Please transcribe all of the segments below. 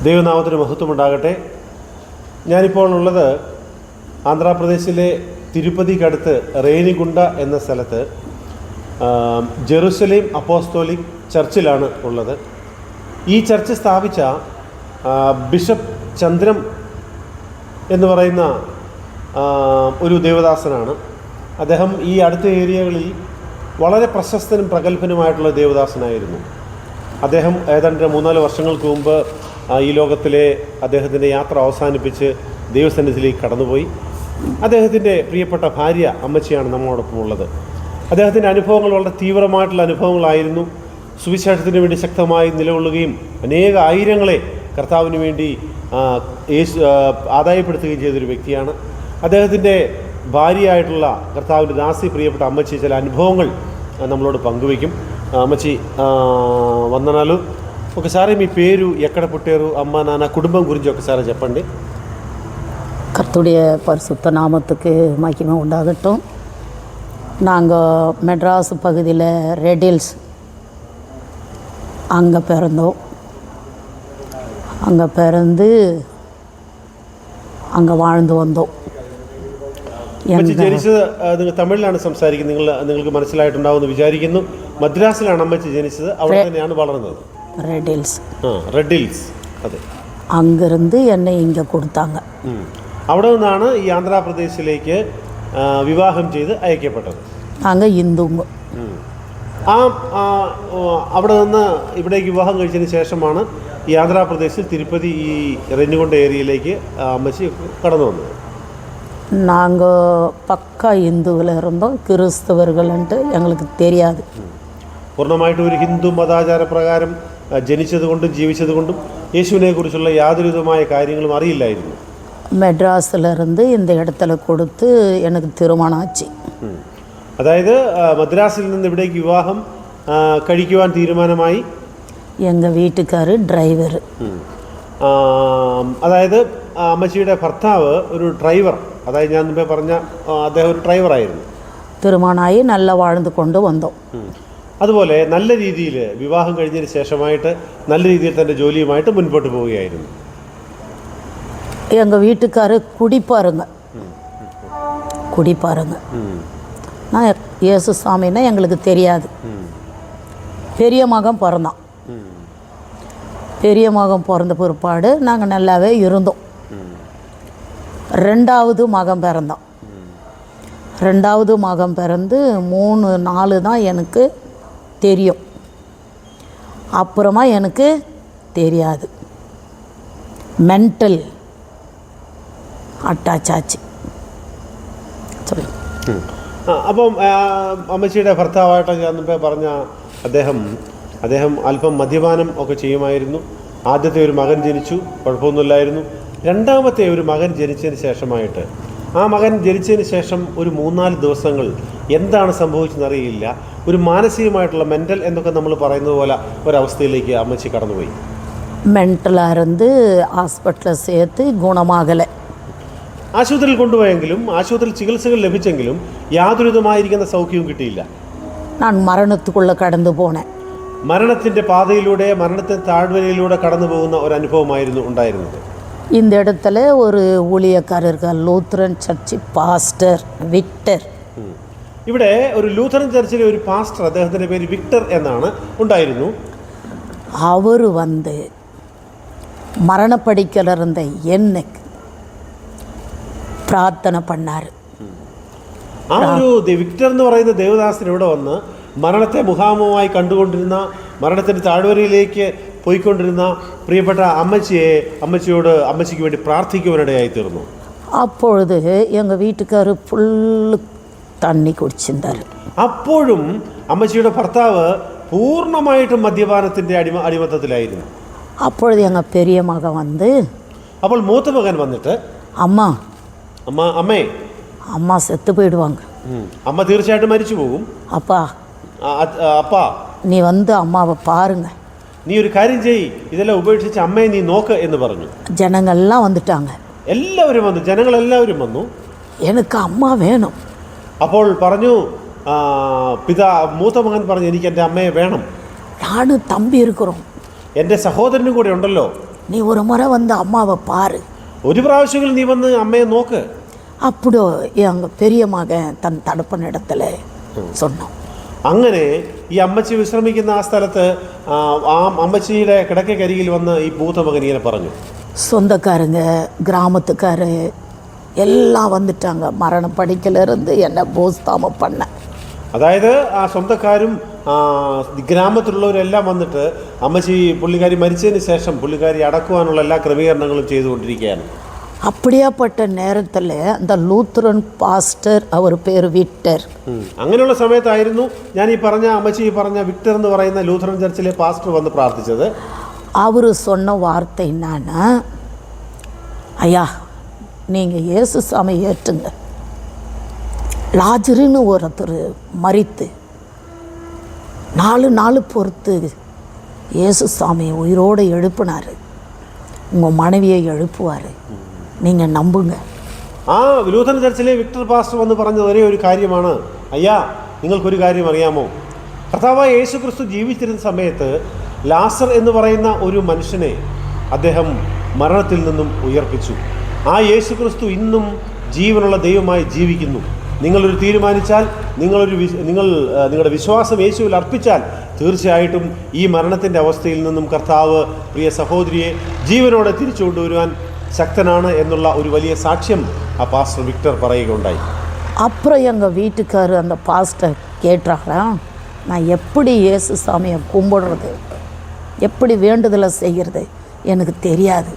ദൈവനാമത്തിന് മഹത്വമുണ്ടാകട്ടെ. ഞാനിപ്പോൾ ഉള്ളത് ആന്ധ്രാപ്രദേശിലെ തിരുപ്പതിക്കടുത്ത് റേനിഗുണ്ട എന്ന സ്ഥലത്ത് ജെറുസലേം അപ്പോസ്തോലിക് ചർച്ചിലാണ് ഉള്ളത്. ഈ ചർച്ച് സ്ഥാപിച്ച ബിഷപ്പ് ചന്ദ്രം എന്ന് പറയുന്ന ഒരു ദേവദാസനാണ്. അദ്ദേഹം ഈ അടുത്ത ഏരിയകളിൽ വളരെ പ്രശസ്തനും പ്രഗത്ഭനുമായിട്ടുള്ള ദേവദാസനായിരുന്നു. അദ്ദേഹം ഏതാണ്ട് 3-4 വർഷങ്ങൾക്ക് മുമ്പ് ഈ ലോകത്തിലെ അദ്ദേഹത്തിൻ്റെ യാത്ര അവസാനിപ്പിച്ച് ദൈവസന്നിധിയിലേക്ക് കടന്നുപോയി. അദ്ദേഹത്തിൻ്റെ പ്രിയപ്പെട്ട ഭാര്യ അമ്മച്ചിയാണ് നമ്മളോടൊപ്പം ഉള്ളത്. അദ്ദേഹത്തിൻ്റെ അനുഭവങ്ങൾ വളരെ തീവ്രമായിട്ടുള്ള അനുഭവങ്ങളായിരുന്നു. സുവിശേഷത്തിന് വേണ്ടി ശക്തമായി നിലകൊള്ളുകയും അനേക ആയിരങ്ങളെ കർത്താവിന് വേണ്ടി ആദായപ്പെടുത്തുകയും ചെയ്തൊരു വ്യക്തിയാണ്. അദ്ദേഹത്തിൻ്റെ ഭാര്യയായിട്ടുള്ള కర్తావిని దాసి ప్రియപ്പെട്ട అమ్మచ్చి ചില అనుభవങ്ങൾ നമ്മളോട് పങ്കുవెക്കും. అమ్మచ్చి వందనాలు. ఒకసారి మీ పేరు, ఎక్కడ పుట్టారు, అమ్మ నాన్న కుటుంబం గురించి ఒకసారి చెప్పండి. கர்த்தருடைய பரிசுத்த நாமத்துக்கு மகிமை உண்டாகட்டும். நாங்கள் மெட்ராஸ் பகுதியில் ரெட் ஹில்ஸ் அங்கே பிறந்தோம். அங்கே பிறந்து அங்கே வாழ்ந்து വന്നோം. ജനിച്ചത് നിങ്ങൾ തമിഴിലാണ് സംസാരിക്കുന്നത്. നിങ്ങൾക്ക് മനസ്സിലായിട്ടുണ്ടാവുമെന്ന് വിചാരിക്കുന്നു. മദ്രാസിലാണ് അമ്മച്ചി ജനിച്ചത്. അവിടെ തന്നെയാണ് വളർന്നത്. Red hills. റെഡ് ഹിൽസ്, അതെ. അങ്ങിരുന്ന് എന്നെ ഇങ്ങ കൊടുത്താങ്ക. അവിടെ നിന്നാണ് ഈ ആന്ധ്രാപ്രദേശിലേക്ക് വിവാഹം ചെയ്ത് അയക്കപ്പെട്ടത്. അങ്ങ് ഹിന്ദുങ്ങ്. അവിടെ നിന്ന് ഇവിടേക്ക് വിവാഹം കഴിച്ചതിന് ശേഷമാണ് ഈ ആന്ധ്രാപ്രദേശിൽ തിരുപ്പതി ഈ റെനിഗുണ്ട ഏരിയയിലേക്ക് അമ്മച്ചി കടന്നു വന്നത്. நாங்கள் பக்கா இந்துவில் இருந்தோம். கிறிஸ்தவர்கள்ன்ட்டு எங்களுக்கு தெரியாது. പൂർണ്ണമായിട്ടും ഒരു ഹിന്ദു മതാചാര പ്രകാരം ജനിച്ചതുകൊണ്ടും ജീവിച്ചതുകൊണ്ടും യേശുവിനെ കുറിച്ചുള്ള യാതൊരുവിധമായ കാര്യങ്ങളും അറിയില്ലായിരുന്നു. மெட்ராஸில் இருந்து இந்த இடத்துல கொடுத்து எனக்கு திருமணம் ஆச்சு. അതായത് മദ്രാസിൽ നിന്ന് ഇവിടേക്ക് വിവാഹം കഴിക്കുവാൻ തീരുമാനമായി. എங்கள் വീട്ടുകാർ ഡ്രൈവർ. അതായത് അമ്മച്ചിയുടെ ഭർത്താവ് ഒരു ഡ്രൈവർ, അതായത് ഞാൻ മുമ്പേ പറഞ്ഞ അദ്ദേഹം ഒരു ഡ്രൈവറായിരുന്നു. തിരുമണമായി നല്ല വാഴ്ന്നു കൊണ്ട് വന്നോ. അതുപോലെ നല്ല രീതിയിൽ വിവാഹം കഴിഞ്ഞതിന് ശേഷമായിട്ട് നല്ല രീതിയിൽ തൻ്റെ ജോലിയുമായിട്ട് മുൻപോട്ട് പോവുകയായിരുന്നു. எங்கள் வீட்டுக்காரு குடிப்பாருங்க. நான் இயேசு சாமின்னா எங்களுக்கு தெரியாது. பெரிய மகன் பிறந்தான். பெரிய மகன் பிறந்த பிற்பாடு நாங்கள் நல்லாவே இருந்தோம். ரெண்டாவது மகன் பிறந்தான். ரெண்டாவது மகன் பிறந்து 3-4 தான் எனக்கு தெரியும். அப்புறமா எனக்கு தெரியாது. மென்டல் അറ്റാച്ച് ആச்சு. അപ്പം അമ്മച്ചിയുടെ ഭർത്താവായിട്ട് ഞാൻ മുമ്പേ പറഞ്ഞ അദ്ദേഹം അല്പം മദ്യപാനം ഒക്കെ ചെയ്യുമായിരുന്നു. ആദ്യത്തെ ഒരു മകൻ ജനിച്ചു, കുഴപ്പമൊന്നുമില്ലായിരുന്നു. രണ്ടാമത്തെ ഒരു മകൻ ജനിച്ചതിന് ശേഷമായിട്ട് ആ മകൻ ജനിച്ചതിന് ശേഷം ഒരു 3-4 ദിവസങ്ങൾ എന്താണ് സംഭവിച്ചെന്നറിയില്ല. ഒരു മാനസികമായിട്ടുള്ള മെൻ്റൽ എന്നൊക്കെ നമ്മൾ പറയുന്നത് പോലെ ഒരവസ്ഥയിലേക്ക് അമ്മച്ചി കടന്നുപോയി. மென்டலாக இருந்து ஹாஸ்பிட்டலில் சேர்த்து குணமாகலை. ആശുപത്രിയിൽ കൊണ്ടുപോയെങ്കിലും ആശുപത്രിയിൽ ചികിത്സകൾ ലഭിച്ചെങ്കിലും യാതൊരുവിധമായിരിക്കുന്ന സൗഖ്യവും കിട്ടിയില്ല. ഞാൻ മരണത്തുക്കുള്ള കടന്നു പോണേ. മരണത്തിൻ്റെ പാതയിലൂടെ, മരണത്തിൻ്റെ താഴ്വരയിലൂടെ കടന്നു പോകുന്ന ഒരു അനുഭവമായിരുന്നു ഉണ്ടായിരുന്നത്. இந்த இடத்துல ஒரு ஊழியக்காரர் லூத்ரன் சர்ச் பாஸ்டர் விக்டர். ഇവിടെ ഒരു ലൂഥറൻ ചർച്ചിലെ ഒരു പാസ്റ്റർ, അദ്ദേഹത്തിൻ്റെ പേര് വിക്ടർ എന്നാണ്, ഉണ്ടായിരുന്നു. அவர் வந்து மரணப்படிக்கல இருந்த என்னைக்கு പ്രാർത്ഥന பண்ணார். ആ ഒരു വിക്ടർ എന്ന് പറയുന്ന ദേവദാസൻ ഇവിടെ വന്ന് മരണത്തെ മുഖാമുഖമായി കണ്ടുകൊണ്ടിരുന്ന, മരണത്തിൻ്റെ താഴ്വരയിലേക്ക് പോയിക്കൊണ്ടിരുന്ന പ്രിയപ്പെട്ട അമ്മച്ചിക്ക് വേണ്ടി പ്രാർത്ഥിക്കുവാനിടയായി തീർന്നു. அப்பொழுது எங்கள் வீட்டுக்காரர் ഫുള്ള് തണ്ണി കുടിച്ചിരുந்தார். അപ്പോഴും അമ്മച്ചിയുടെ ഭർത്താവ് പൂർണ്ണമായിട്ടും മദ്യപാനത്തിൻ്റെ അടിമത്തത്തിലായിരുന്നു. அப்பொழுது எங்கள் பெரிய மகன் வந்து, അപ്പോൾ മൂത്ത മകൻ വന്നിട്ട്, അമ്മേ அம்மா செத்து போயிடுவாங்க, അമ്മ തീർച്ചയായിട്ടും മരിച്ചു പോകും, അപ്പാ നീ വന്ന് അമ്മാവെ പാരുങ്ങ, നീ ഒരു കാര്യം ചെയ്യ്, ഇതെല്ലാം ഉപേക്ഷിച്ച് അമ്മയെ നീ നോക്ക് എന്ന് പറഞ്ഞു. ജനങ്ങളെല്ലാം വന്നിട്ടാങ്ക. എല്ലാവരും വന്നു, ജനങ്ങളെല്ലാവരും വന്നു. എനിക്ക് അമ്മ വേണം. അപ്പോൾ പറഞ്ഞു, മൂത്ത മകൻ പറഞ്ഞു, എനിക്ക് എൻ്റെ അമ്മയെ വേണം. ഞാനും തമ്പി ഇരിக்கிறோம், എൻ്റെ സഹോദരനും കൂടെ ഉണ്ടല്ലോ, நீ ஒரு முறை வந்து அம்மாவை பாரு. ഒരു പ്രാവശ്യമെങ്കിലും നീ വന്ന് അമ്മയെ നോക്ക്. அப்படியோ எங்கள் பெரிய மகன் தன் தடுப்பனிடத்தில் சொன்னான். അങ്ങനെ ഈ അമ്മച്ചി വിശ്രമിക്കുന്ന ആ സ്ഥലത്ത് ആ അമ്മച്ചിയുടെ കിടക്കരികിൽ വന്ന് ഈ മൂത്തമകൻ ഇങ്ങനെ പറഞ്ഞു. சொந்தக்காரங்க கிராமத்துக்காரு எல்லாம் வந்துட்டாங்க. மரண படிக்கலிருந்து என்னை போஸ்தாம பண்ண. അതായത് ആ സ്വന്തക്കാരും ഗ്രാമത്തിലുള്ളവരെല്ലാം വന്നിട്ട് അമ്മച്ചി പുള്ളിക്കാരി മരിച്ചതിന് ശേഷം പുള്ളിക്കാരി അടക്കുവാനുള്ള എല്ലാ ക്രമീകരണങ്ങളും ചെയ്തുകൊണ്ടിരിക്കുകയാണ്. அப்படியாப்பட்ட நேரத்தில் அந்த லூத்ரன் பாஸ்டர் அவர் பேர் விக்டர். അങ്ങനെയുള്ള സമയത്തായിരുന്നു ഞാൻ ഈ പറഞ്ഞ അമ്മച്ചി ഈ പറഞ്ഞ വിക്ടർ എന്ന് പറയുന്ന ലൂഥറൻ ചർച്ചിലെ പാസ്റ്റർ വന്ന് പ്രാർത്ഥിച്ചത്. அவர் சொன்ன வார்த்தை என்னன்னா, ஐயா நீங்கள் இயேசு சாமி ஏற்றுங்க. லாஜருன்னு ஒருத்தர் மரித்து 4 நாள் பொறுத்து இயேசு சாமி உயிரோடு எழுப்பினார். உங்கள் மனைவியை எழுப்புவார், நீங்கள் நம்புங்க. ആ ലൂഥറൻ ചർച്ചിലെ വിക്ടർ പാസ്റ്റർ വന്ന് പറഞ്ഞ ഒരേ ഒരു കാര്യമാണ്, അയ്യാ നിങ്ങൾക്കൊരു കാര്യം അറിയാമോ, കർത്താവായ യേശു ക്രിസ്തു ജീവിച്ചിരുന്ന സമയത്ത് ലാസർ എന്ന് പറയുന്ന ഒരു മനുഷ്യനെ അദ്ദേഹം മരണത്തിൽ നിന്നും ഉയർപ്പിച്ചു. ആ യേശു ക്രിസ്തു ഇന്നും ജീവനുള്ള ദൈവമായി ജീവിക്കുന്നു. നിങ്ങളൊരു തീരുമാനിച്ചാൽ, നിങ്ങളുടെ വിശ്വാസം യേശുവിൽ അർപ്പിച്ചാൽ തീർച്ചയായിട്ടും ഈ മരണത്തിൻ്റെ അവസ്ഥയിൽ നിന്നും കർത്താവ് പ്രിയ സഹോദരിയെ ജീവനോടെ തിരിച്ചു കൊണ്ടുവരുവാൻ ശക്തനാണ് എന്നുള്ള ഒരു വലിയ സാക്ഷ്യം ആ പാസ്റ്റർ വിക്ടർ പറയുകയുണ്ടായി. அப்புறம் எங்கள் வீட்டுக்காரர் அந்த பாஸ்டர் கேட்டாரா, நான் எப்படி இயேசு சாமியை கும்பிடுறது, எப்படி வேண்டுதலை செய்கிறது எனக்கு தெரியாது.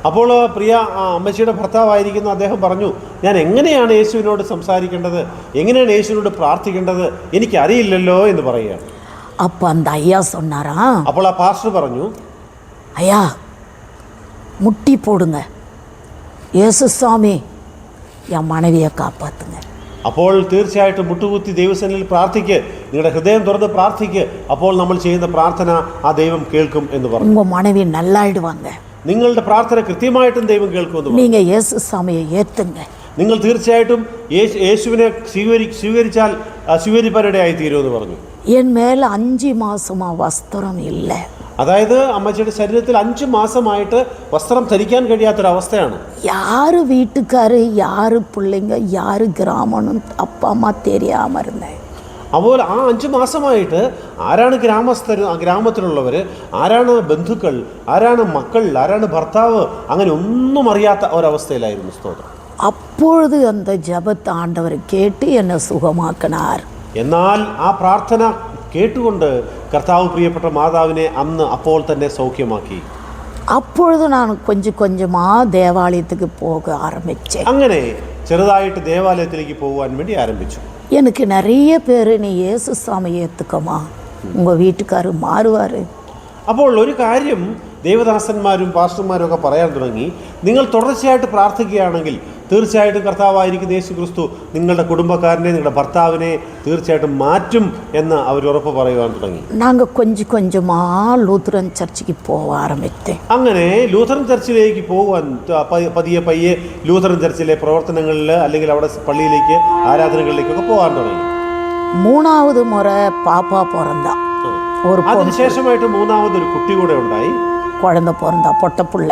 അപ്പോൾ പ്രിയ അമ്മച്ചിയുടെ ഭർത്താവായിരിക്കുന്ന അദ്ദേഹം പറഞ്ഞു, ഞാൻ എങ്ങനെയാണ് യേശുവിനോട് സംസാരിക്കേണ്ടത്, എങ്ങനെയാണ് യേശുവിനോട് പ്രാർത്ഥിക്കേണ്ടത്, എനിക്കറിയില്ലല്ലോ എന്ന് പറയുകയാണ്. அப்போ அந்த ஐயா சொன்னாரா, അപ്പോൾ ആ പാസ്റ്റർ പറഞ്ഞു, ஐயா முட்டி போடுங்க, இயேசு சாமி என் மனைவியை காப்பாற்றுங்க. അപ്പോൾ തീർച്ചയായിട്ടും മുട്ടുകുത്തി ദൈവസന്നിധിയിൽ പ്രാർത്ഥിക്ക്, നിങ്ങളുടെ ഹൃദയം തുറന്ന് പ്രാർത്ഥിക്ക്, അപ്പോൾ നമ്മൾ ചെയ്യുന്ന പ്രാർത്ഥന ആ ദൈവം കേൾക്കും എന്ന് പറഞ്ഞു. உங்கள் மனைவி நல்லாயிடுவாங்க, നിങ്ങളുടെ പ്രാർത്ഥന കൃത്യമായിട്ടും ദൈവം കേൾക്കുമെന്ന് പറഞ്ഞു. நீங்கள் இயேசு சாமியை ஏற்றுங்க. നിങ്ങൾ തീർച്ചയായിട്ടും യേശുവിനെ സ്വീകരിച്ചാൽ സ്വീകരിപ്പാനിടയായി തീരുമെന്ന് പറഞ്ഞു. என் மேலே 5 மாதமாக வஸ்திரம் இல்லை. അതായത് അമ്മച്ചിയുടെ ശരീരത്തിൽ 5 മാസമായിട്ട് വസ്ത്രം ധരിക്കാൻ കഴിയാത്തൊരവസ്ഥയാണ്. யார் வீட்டுக்காரு, யார் பிள்ளைங்க, யார் கிராமம்னு அப்பா அம்மா தெரியாமல் இருந்தேன். അപ്പോൾ ആ 5 മാസമായിട്ട് ആരാണ് ഗ്രാമത്തിലുള്ളവർ, ആരാണ് ബന്ധുക്കൾ, ആരാണ് മക്കൾ, ആരാണ് ഭർത്താവ്, അങ്ങനെ ഒന്നും അറിയാത്ത ഒരവസ്ഥയിലായിരുന്നു. സ്തോത്രം. அப்பொழுது அந்த ஜெபத்தை ஆண்டவர் கேட்டு என்னை சுகமாக்கினார். എന്നാൽ ആ പ്രാർത്ഥന കേട്ടുകൊണ്ട് കർത്താവ് പ്രിയപ്പെട്ട മാതാവിനെ അന്ന് അപ്പോൾ തന്നെ സൗഖ്യമാക്കി. அப்பொழுது நான் கொஞ்சம் கொஞ்சமாக தேவாலயத்துக்கு போக ஆரம்பித்தேன். അങ്ങനെ ചെറുതായിട്ട് ദേവാലയത്തിലേക്ക് പോകുവാൻ വേണ്ടി ആരംഭിച്ചു. எனக்கு நிறைய பேர் நீ இயேசு சாமி ஏற்றுக்கமா, உங்கள் வீட்டுக்காரர் മാറുവാർ. അപ്പോൾ ഒരു കാര്യം ദേവദാസന്മാരും പാസ്റ്റർമാരും ഒക്കെ പറയാൻ തുടങ്ങി, നിങ്ങൾ തുടർച്ചയായിട്ട് പ്രാർത്ഥിക്കുകയാണെങ്കിൽ തീർച്ചയായിട്ടും കർത്താവായിരിക്കുന്ന യേശു ക്രിസ്തു നിങ്ങളുടെ കുടുംബക്കാരനെ, നിങ്ങളുടെ ഭർത്താവിനെ തീർച്ചയായിട്ടും മാറ്റും എന്ന് അവർ ഉറപ്പ് പറയുവാൻ തുടങ്ങി. நாங்கள் கொஞ்சம் கொஞ்சமாக லூத்ரன் சர்ச்சுக்கு போக ஆரம்பித்தேன். അങ്ങനെ ലൂഥറൻ ചർച്ചിലേക്ക് പോകുവാൻ പയ്യെ ലൂഥറൻ ചർച്ചിലെ പ്രവർത്തനങ്ങളിൽ അല്ലെങ്കിൽ അവിടെ പള്ളിയിലേക്ക് ആരാധനകളിലേക്കൊക്കെ പോകാൻ തുടങ്ങി. 3வது முறை பாப்பா பிறந்தா. ஒரு അതിനുശേഷമായിട്ട് 3ാമതൊരു കുട്ടി കൂടെ ഉണ്ടായി. குழந்தை பிறந்தா, பொட்டப்புள்ள.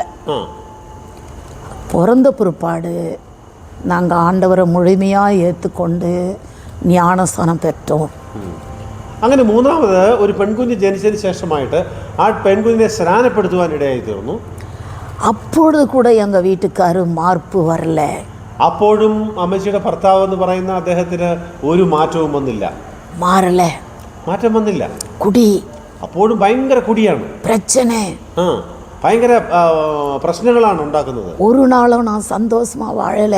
பிறந்த பிற்பாடு நாங்கள் ஆண்டவரை முழுமையாக ஏற்றுக்கொண்டு ஞானஸ்தானம் பெற்றோம். അങ്ങനെ 3ാമത് ഒരു പെൺകുഞ്ഞ് ജനിച്ചതിന് ശേഷമായിട്ട് ആ പെൺകുഞ്ഞിനെ സ്നാനപ്പെടുത്തുവാൻ ഇടയായി തീർന്നു. அப்பொழுது கூட எங்கள் வீட்டுக்காரு മാർപ്പ് വരല. അപ്പോഴും അമ്മച്ചിയുടെ ഭർത്താവ് എന്ന് പറയുന്ന അദ്ദേഹത്തിന് ഒരു മാറ്റവും വന്നില്ല. മാറ്റം വന്നില്ല. കുടി. അപ്പോഴും ഭയങ്കര കുടിയാണ്, പ്രശ്ന, ഭയങ്കര പ്രശ്നങ്ങളാണ് ഉണ്ടാക്കുന്നത്. ഒരു നാളും ഞാൻ സന്തോഷമാ വാഴല.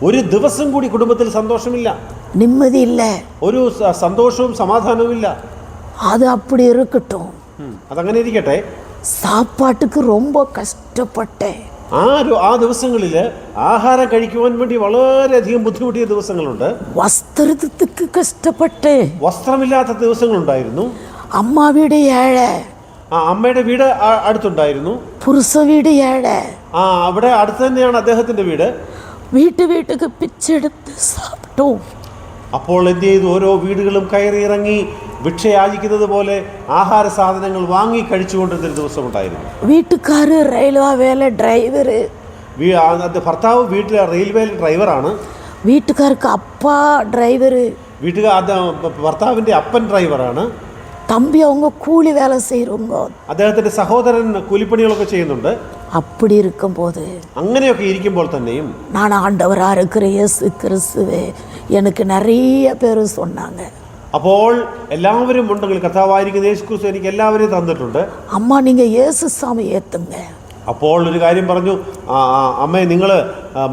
ഒരു ദിവസം കൂടി കുടുംബത്തിൽ സന്തോഷമില്ല, നിമ്മതിയില്ല, ഒരു സന്തോഷവും സമാധാനവും ഇല്ല. അത് അപ്പടി ഇരിക്കട്ടും, അതങ്ങനെ ഇരിക്കട്ടെ. സാപ്പാട്ടുക്ക് ரொம்ப കഷ്ടപ്പെട്ടെ. ആ ദിവസങ്ങളിൽ ആഹാരം കഴിക്കുവാൻ വേണ്ടി വളരെയധികം ബുദ്ധിമുട്ടിയ ദിവസങ്ങളുണ്ട്. വസ്ത്രത്തിക്ക് കഷ്ടപ്പെട്ട്, വസ്ത്രമില്ലാത്ത ദിവസങ്ങളുണ്ടായിരുന്നു. അമ്മ വീട് ഏഴ്, അമ്മയുടെ വീട് അടുത്തുണ്ടായിരുന്നു. പുരുഷ വീട് ഏഴ്, അവിടെ അടുത്ത് തന്നെയാണ് അദ്ദേഹത്തിന്റെ വീട്. വീട്ടുക്ക് പിച്ചെടുത്ത് സാപ്പിട്ടു. അപ്പോൾ എന്ത് ചെയ്തു? ഓരോ വീടുകളും കയറി ഇറങ്ങി ഭിക്ഷ യാചിക്കുന്നത് പോലെ ആഹാര സാധനങ്ങൾ വാങ്ങി കഴിച്ചുകൊണ്ടിരുന്നൊരു ദിവസമുണ്ടായിരുന്നു. വീട്ടുകാര് റെയിൽവേ വേല ഡ്രൈവര്, ഭർത്താവ് വീട്ടിലെ റെയിൽവേ ഡ്രൈവറാണ്. വീട്ടുകാർക്ക് അപ്പാ ഡ്രൈവര്, ഭർത്താവിൻ്റെ അപ്പൻ ഡ്രൈവറാണ്. തമ്പി அவங்க கூலி வேலை செய்கிறவங்க, അദ്ദേഹത്തിൻ്റെ സഹോദരൻ കൂലിപ്പണികളൊക്കെ ചെയ്യുന്നുണ്ട്. அப்படி இருக்கும்போது അങ്ങനെയൊക്കെ ഇരിക്കുമ്പോൾ തന്നെയും நான் ஆண்டவராக இருக்கிற இயேசு கிறிஸ்துவே எனக்கு நிறைய பேர் சொன்னாங்க. അപ്പോൾ എല്ലാവരും ഉണ്ടെങ്കിൽ കർത്താവായിരിക്കുന്ന യേശു ക്രിസ്തു എനിക്ക് എല്ലാവരെയും തന്നിട്ടുണ്ട്. അമ്മ നിങ്ങൾ യേശു സ്വാമി ഏത്തുங்க. അപ്പോൾ ഒരു കാര്യം പറഞ്ഞു, അമ്മേ നിങ്ങൾ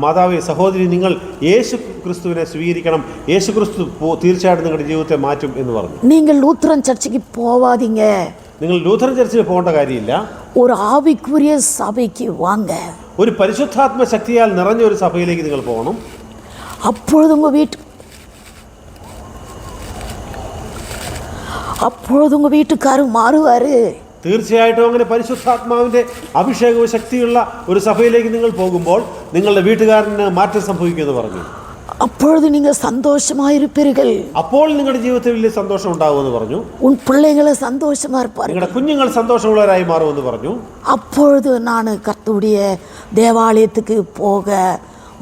മാതാവേ സഹോദരി നിങ്ങൾ യേശു ക്രിസ്തുവിനെ സ്വീകരിക്കണം, യേശു ക്രിസ്തു തീർച്ചയായിട്ടും നിങ്ങളുടെ ജീവിതത്തെ മാറ്റും എന്ന് പറഞ്ഞു. നിങ്ങൾ ലൂത്രൻ ചർച്ചയ്ക്ക് പോവാதீங்க, നിങ്ങൾ ലൂഥറൻ ചർച്ചിൽ പോകേണ്ട കാര്യമില്ല, ഒരു ആവിക്കുரிய സഭയ്ക്ക് വാങ്ങ, ഒരു പരിശുദ്ധാത്മ ശക്തിയാൽ നിറഞ്ഞ ഒരു സഭയിലേക്ക് നിങ്ങൾ പോകണം. அப்பொழுது உங்க വീട്ടുകാരൻ മാറുവാര്. തീർച്ചയായിട്ടും അങ്ങനെ പരിശുദ്ധാത്മാവിൻ്റെ അഭിഷേകവും ശക്തിയുള്ള ഒരു സഭയിലേക്ക് നിങ്ങൾ പോകുമ്പോൾ നിങ്ങളുടെ വീട്ടുകാരന് മാറ്റം സംഭവിക്കുമെന്ന് പറഞ്ഞു. அப்பொழுது நீங்கள் சந்தோஷமாயிருப்பீர்கள், അപ്പോൾ നിങ്ങളുടെ ജീവിതത്തിൽ വലിയ സന്തോഷം ഉണ്ടാകുമെന്ന് പറഞ്ഞു. உன் பிள்ளைகளை சந்தோஷமா இருப்பார்கள், നിങ്ങളുടെ കുഞ്ഞുങ്ങൾ സന്തോഷമുള്ളവരായി മാറുമെന്ന് പറഞ്ഞു. அப்பொழுது நான் கர்த்தருடைய தேவாலயத்துக்கு போக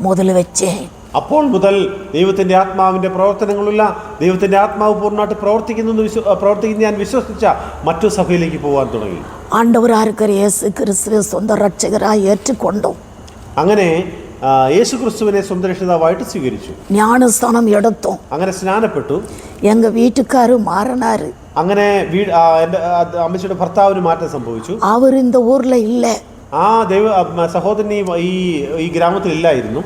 முதல்ல வச்சேன். അപ്പോൾ മുതൽ ദൈവത്തിൻ്റെ ആത്മാവിൻ്റെ പ്രവർത്തനങ്ങളുള്ള ദൈവത്തിൻ്റെ ആത്മാവ് പൂർണ്ണമായിട്ട് പ്രവർത്തിക്കുന്ന ഞാൻ വിശ്വസിച്ച മറ്റു സഭയിലേക്ക് പോകാൻ തുടങ്ങി. ஆண்டவராக இருக்கிற இயேசு கிறிஸ்துவை சொந்த ரட்சகராய் ஏற்றுக்கொண்டோம். അങ്ങനെ യേശു ക്രിസ്തുവിനെ സ്വന്തം രക്ഷിതാവായിട്ട് സ്വീകരിച്ചു. ஞானஸ்தானம் எடுத்தோம். അങ്ങനെ സ്നാനപ്പെട്ടു. எங்க வீட்டுக்காரு மாறினாரு. അങ്ങനെ എൻ്റെ അമ്മച്ചിയുടെ ഭർത്താവിന് മാറ്റം സംഭവിച്ചു. அவர் இந்த ஊர்ல இல்ல, ആ സഹോദരൻ ഈ ഗ്രാമത്തിൽ ഇല്ലായിരുന്നു.